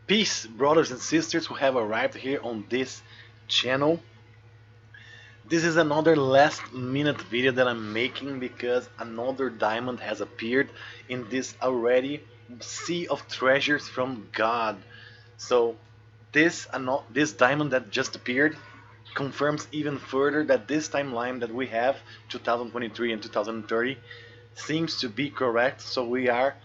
Peace, brothers and sisters who have arrived here on this channel. This is another last minute video that I'm making because another diamond has appeared in this already sea of treasures from God. So this diamond that just appeared confirms even further that this timeline that we have, 2023 and 2030, seems to be correct. So we are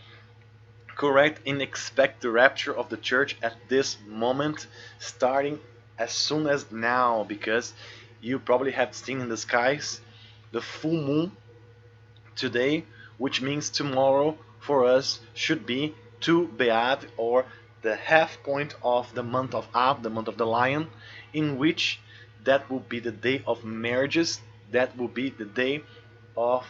correct in expect the rapture of the church at this moment, starting as soon as now, because you probably have seen in the skies the full moon today, which means tomorrow for us should be Tu Be'av, or the half point of the month of Av, the month of the lion, in which that will be the day of marriages, that will be the day of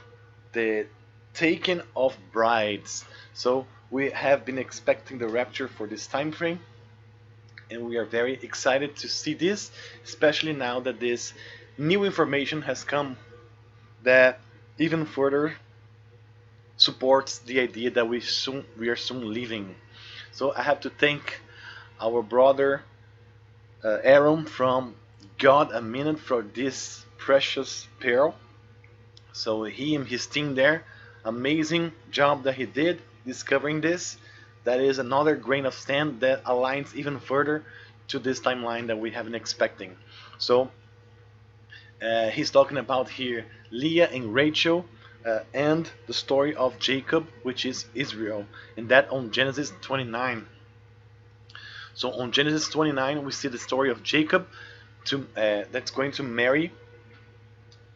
the taking of brides. So we have been expecting the rapture for this time frame, and we are very excited to see this, especially now that this new information has come that even further supports the idea that we are soon leaving. So I have to thank our brother Aaron from God a Minute for this precious pearl. So he and his team there, amazing job that he did discovering this. That is another grain of sand that aligns even further to this timeline that we have been expecting. So he's talking about here Leah and Rachel, and the story of Jacob, which is Israel, and that on Genesis 29. So on Genesis 29 we see the story of Jacob that's going to marry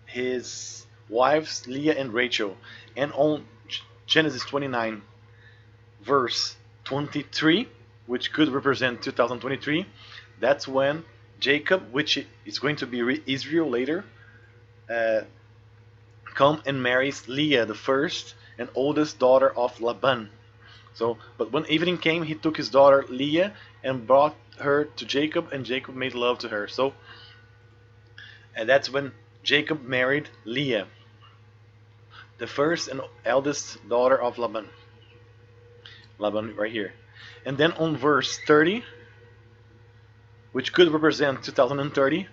his wives Leah and Rachel. And on Genesis 29 verse 23, which could represent 2023, that's when Jacob, which is going to be Israel later, come and marries Leah, the first and oldest daughter of Laban. So, but when evening came, he took his daughter Leah and brought her to Jacob, and Jacob made love to her. So, and that's when Jacob married Leah, the first and eldest daughter of Laban. Laban right here. And then on verse 30, which could represent 2030,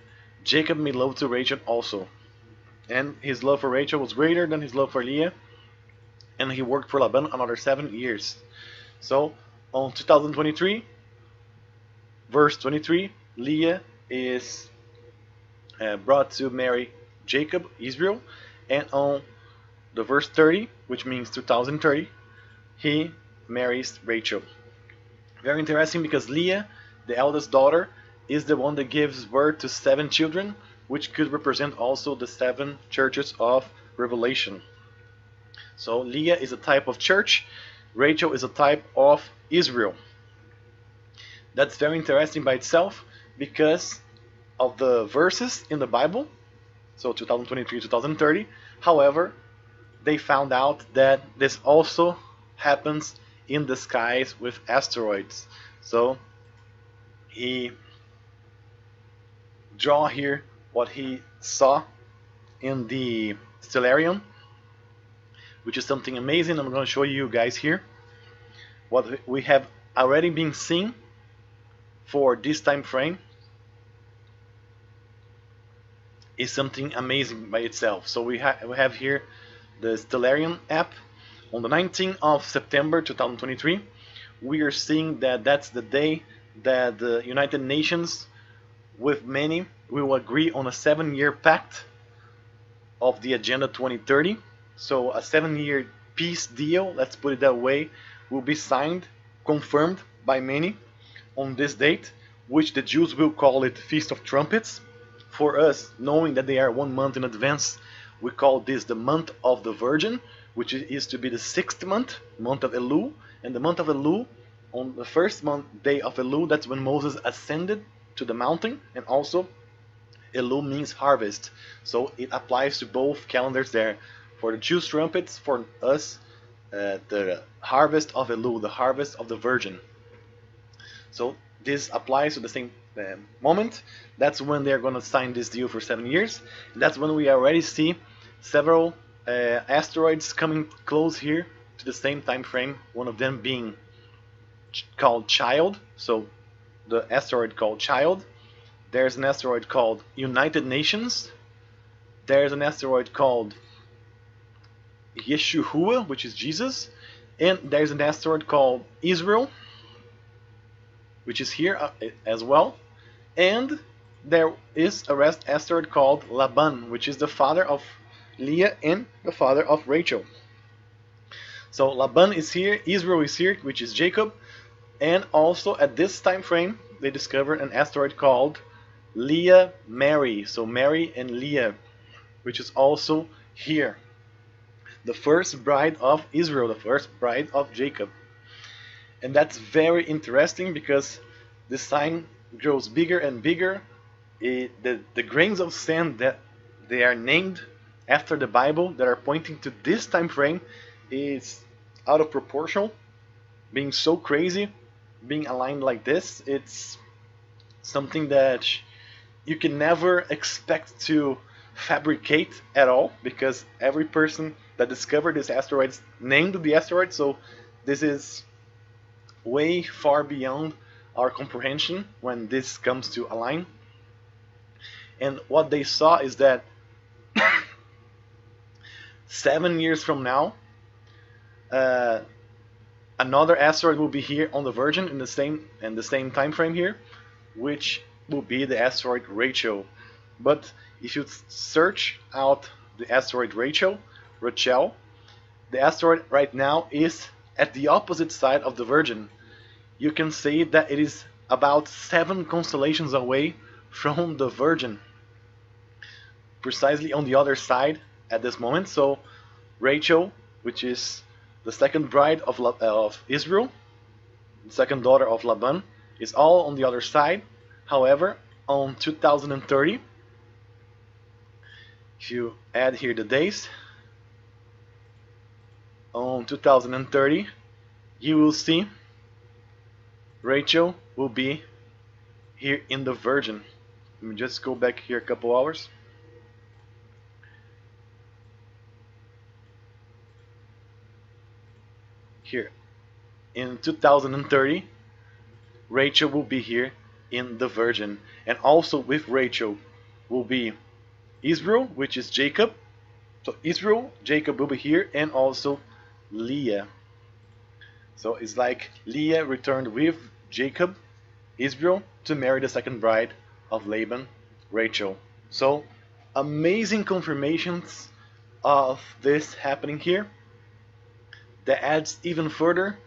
Jacob made love to Rachel also. And his love for Rachel was greater than his love for Leah, and he worked for Laban another 7 years. So on 2023, verse 23, Leah is brought to marry Jacob, Israel, and on the verse 30, which means 2030, he marries Rachel. Very interesting, because Leah, the eldest daughter, is the one that gives birth to 7 children, which could represent also the 7 churches of Revelation. So Leah is a type of church, Rachel is a type of Israel. That's very interesting by itself because of the verses in the Bible, so 2023, 2030. However, they found out that this also happens in the skies with asteroids. So he draw here what he saw in the stellarium, which is something amazing. I'm going to show you guys here what we have already been seeing for this time frame is something amazing by itself. So we have here the Stellarium app. On the 19th of September 2023, we are seeing that that's the day that the United Nations with many will agree on a 7-year pact of the Agenda 2030. So a 7-year peace deal, let's put it that way, will be signed, confirmed by many on this date, which the Jews will call it Feast of Trumpets. For us, knowing that they are 1 month in advance, we call this the month of the Virgin, which is to be the 6th month of Elul. And the month of Elul, on the first day of Elul, that's when Moses ascended to the mountain, and also Elul means harvest, so it applies to both calendars there. For the Jews, trumpets; for us, the harvest of Elul, the harvest of the Virgin. So this applies to the same moment. That's when they're going to sign this deal for 7 years. And that's when we already see several asteroids coming close here to the same time frame. One of them being called Child, so the asteroid called Child. There's an asteroid called United Nations. There's an asteroid called Yeshua, which is Jesus. And there's an asteroid called Israel, which is here as well. And there is a asteroid called Laban, which is the father of Leah and the father of Rachel. So Laban is here, Israel is here, which is Jacob, and also at this time frame they discovered an asteroid called Leah Mary, so Mary and Leah, which is also here. The first bride of Israel, the first bride of Jacob. And that's very interesting because the sign grows bigger and bigger. The grains of sand that they are named after the Bible that are pointing to this time frame is out of proportion, being so crazy, being aligned like this. It's something that you can never expect to fabricate at all, because every person that discovered this asteroid named the asteroid, so this is way far beyond our comprehension when this comes to align. And what they saw is that 7 years from now, another asteroid will be here on the Virgin in the same time frame here, which will be the asteroid Rachel. But if you search out the asteroid Rachel, the asteroid right now is at the opposite side of the Virgin. You can say that it is about 7 constellations away from the Virgin, precisely on the other side at this moment. So Rachel, which is the second bride of Israel, the second daughter of Laban, is all on the other side. However, on 2030, if you add here the days, on 2030, you will see Rachel will be here in the Virgin. Let me just go back here a couple hours. Here, in 2030, Rachel will be here in the Virgin, and also with Rachel will be Israel, which is Jacob. So Israel, Jacob will be here, and also Leah. So it's like Leah returned with Jacob, Israel, to marry the second bride of Laban, Rachel. So amazing confirmations of this happening here. That adds even further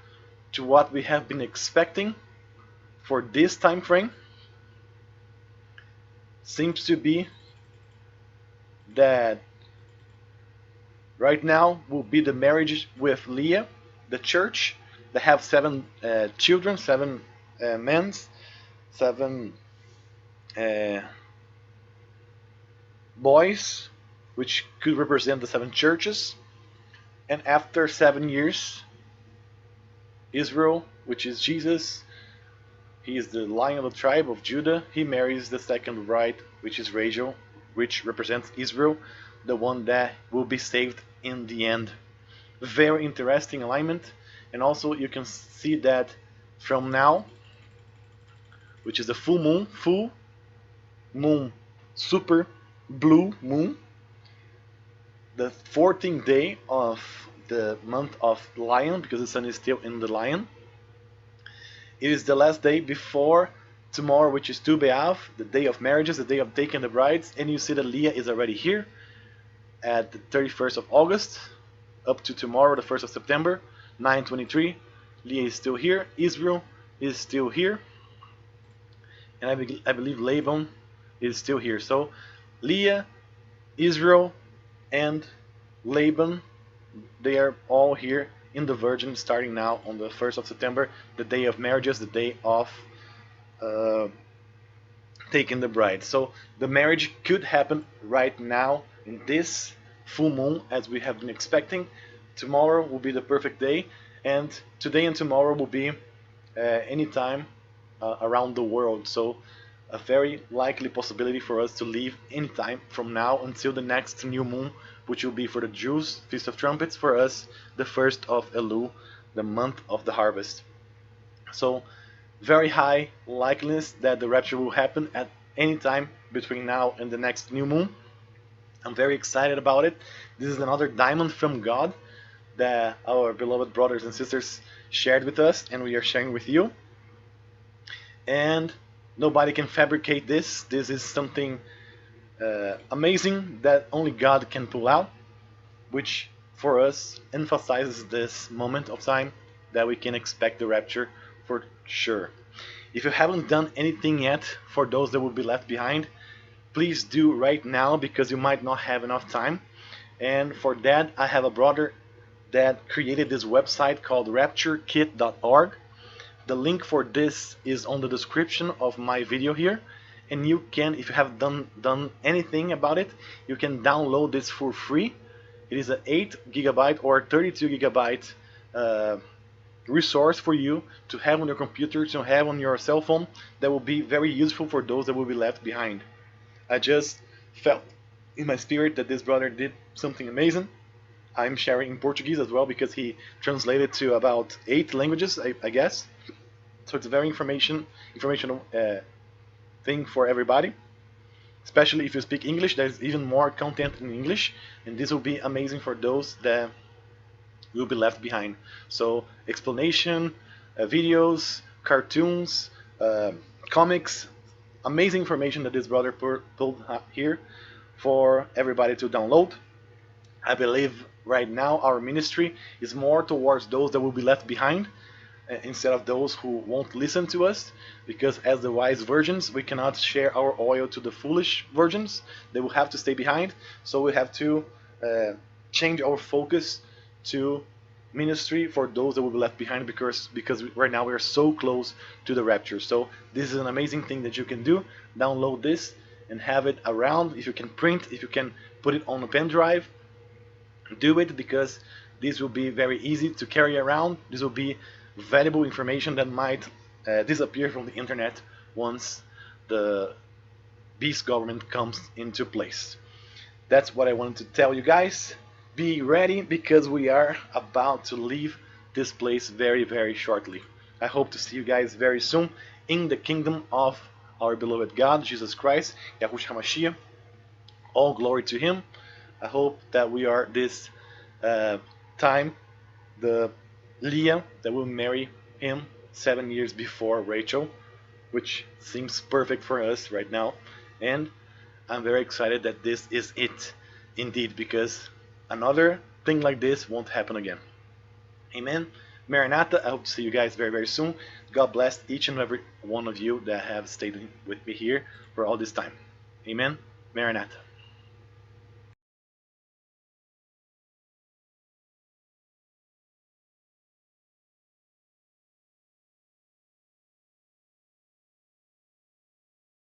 to what we have been expecting for this time frame. Seems to be that right now will be the marriage with Leah, the church, that have 7 children, 7 men, 7 boys, which could represent the 7 churches. And after 7 years, Israel, which is Jesus, he is the Lion of the tribe of Judah, he marries the second bride, which is Rachel, which represents Israel, the one that will be saved in the end. Very interesting alignment. And also you can see that from now, which is the full moon, super blue moon, the 14th day of the month of Lion, because the sun is still in the Lion. It is the last day before tomorrow, which is Tu B'Av, the day of marriages, the day of taking the brides, and you see that Leah is already here at the 31st of August up to tomorrow, the 1st of September, 9:23. Leah is still here, Israel is still here, and I believe Laban is still here. So Leah, Israel, and Laban, they are all here in the Virgin starting now on the 1st of September, the day of marriages, the day of taking the bride. So the marriage could happen right now in this full moon as we have been expecting. Tomorrow will be the perfect day, and today and tomorrow will be anytime around the world. So a very likely possibility for us to leave anytime from now until the next new moon, which will be for the Jews, Feast of Trumpets, for us the 1st of Elul, the month of the harvest. So very high likeliness that the rapture will happen at any time between now and the next new moon. I'm very excited about it. This is another diamond from God that our beloved brothers and sisters shared with us, and we are sharing with you. And nobody can fabricate this. This is something amazing that only God can pull out, which for us emphasizes this moment of time that we can expect the rapture for sure. If you haven't done anything yet for those that will be left behind, please do right now because you might not have enough time. And for that, I have a brother that created this website called rapturekit.org. The link for this is on the description of my video here, and you can, if you have done anything about it, you can download this for free. It is an 8 gigabyte or 32 gigabyte resource for you to have on your computer, to have on your cell phone, that will be very useful for those that will be left behind. I just felt in my spirit that this brother did something amazing. I'm sharing in Portuguese as well because he translated to about 8 languages, I guess. So it's a very informational thing for everybody. Especially if you speak English, there's even more content in English, and this will be amazing for those that will be left behind. So explanation, videos, cartoons, comics, amazing information that this brother pulled here for everybody to download. I believe right now our ministry is more towards those that will be left behind instead of those who won't listen to us, because as the wise virgins we cannot share our oil to the foolish virgins. They will have to stay behind, so we have to change our focus to ministry for those that will be left behind, because right now we are so close to the rapture. So this is an amazing thing that you can do. Download this and have it around. If you can print, if you can put it on a pen drive, do it, because this will be very easy to carry around. This will be valuable information that might disappear from the internet once the beast government comes into place. That's what I wanted to tell you guys. Be ready because we are about to leave this place very, very shortly. I hope to see you guys very soon in the kingdom of our beloved God, Jesus Christ, Yahushua HaMashiach. All glory to Him. I hope that we are this time the Leah that will marry him 7 years before Rachel, which seems perfect for us right now. And I'm very excited that this is it indeed, because another thing like this won't happen again. Amen. Maranatha. I hope to see you guys very, very soon. God bless each and every one of you that have stayed with me here for all this time. Amen. Maranatha.